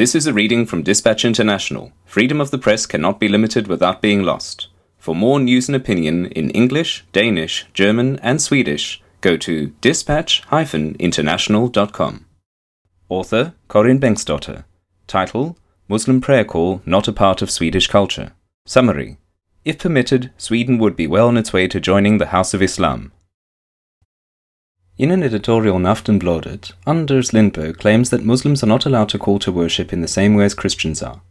This is a reading from Dispatch International. Freedom of the press cannot be limited without being lost. For more news and opinion in English, Danish, German, and Swedish, go to dispatch-international.com. Author Karin Bengtsdotter. Title: Muslim prayer call not a part of Swedish culture. Summary: if permitted, Sweden would be well on its way to joining the House of Islam. In an editorial in Aftonbladet, Anders Lindberg claims that Muslims are not allowed to call to worship in the same way as Christians are.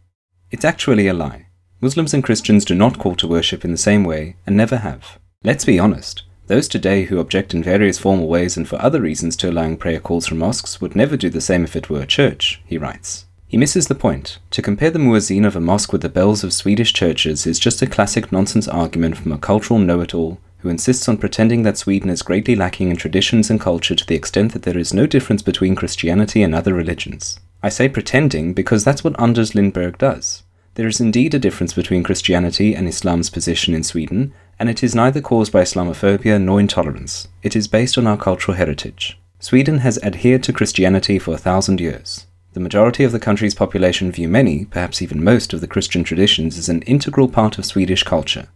It's actually a lie. Muslims and Christians do not call to worship in the same way, and never have. Let's be honest, those today who object in various formal ways and for other reasons to allowing prayer calls from mosques would never do the same if it were a church, he writes. He misses the point. To compare the muezzin of a mosque with the bells of Swedish churches is just a classic nonsense argument from a cultural know-it-all who insists on pretending that Sweden is greatly lacking in traditions and culture to the extent that there is no difference between Christianity and other religions. I say pretending because that's what Anders Lindberg does. There is indeed a difference between Christianity and Islam's position in Sweden, and it is neither caused by Islamophobia nor intolerance. It is based on our cultural heritage. Sweden has adhered to Christianity for 1,000 years. The majority of the country's population view many, perhaps even most, of the Christian traditions as an integral part of Swedish culture.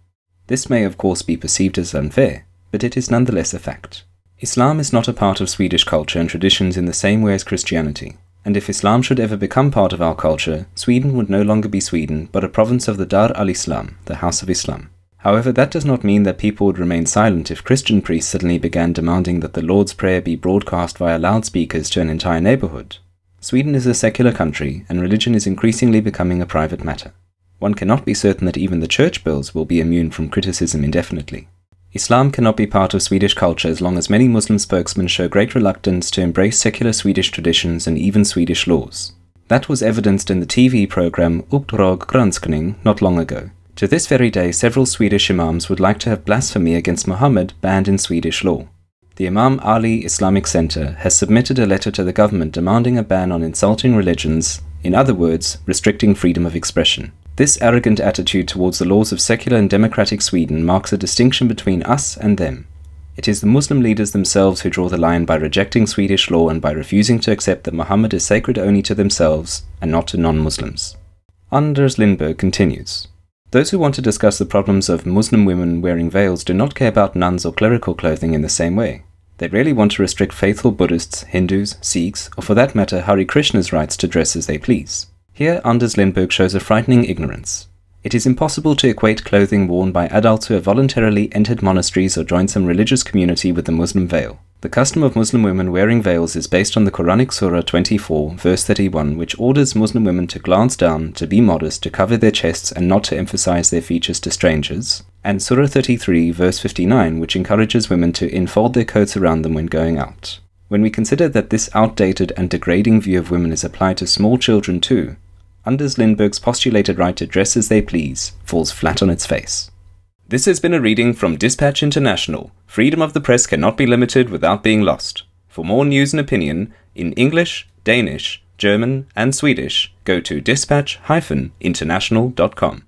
This may of course be perceived as unfair, but it is nonetheless a fact. Islam is not a part of Swedish culture and traditions in the same way as Christianity, and if Islam should ever become part of our culture, Sweden would no longer be Sweden, but a province of the Dar al-Islam, the House of Islam. However, that does not mean that people would remain silent if Christian priests suddenly began demanding that the Lord's Prayer be broadcast via loudspeakers to an entire neighborhood. Sweden is a secular country, and religion is increasingly becoming a private matter. One cannot be certain that even the church bells will be immune from criticism indefinitely. Islam cannot be part of Swedish culture as long as many Muslim spokesmen show great reluctance to embrace secular Swedish traditions and even Swedish laws. That was evidenced in the TV program Uppdrag Granskning not long ago. To this very day, several Swedish imams would like to have blasphemy against Muhammad banned in Swedish law. The Imam Ali Islamic Center has submitted a letter to the government demanding a ban on insulting religions, in other words, restricting freedom of expression. This arrogant attitude towards the laws of secular and democratic Sweden marks a distinction between us and them. It is the Muslim leaders themselves who draw the line by rejecting Swedish law and by refusing to accept that Muhammad is sacred only to themselves and not to non-Muslims. Anders Lindberg continues. Those who want to discuss the problems of Muslim women wearing veils do not care about nuns or clerical clothing in the same way. They really want to restrict faithful Buddhists, Hindus, Sikhs, or for that matter Hare Krishna's rights to dress as they please. Here, Anders Lindberg shows a frightening ignorance. It is impossible to equate clothing worn by adults who have voluntarily entered monasteries or joined some religious community with the Muslim veil. The custom of Muslim women wearing veils is based on the Quranic Surah 24, verse 31, which orders Muslim women to glance down, to be modest, to cover their chests and not to emphasize their features to strangers, and Surah 33, verse 59, which encourages women to enfold their coats around them when going out. When we consider that this outdated and degrading view of women is applied to small children too, Anders Lindberg's postulated right to dress as they please falls flat on its face. This has been a reading from Dispatch International. Freedom of the press cannot be limited without being lost. For more news and opinion in English, Danish, German, and Swedish, go to dispatch-international.com.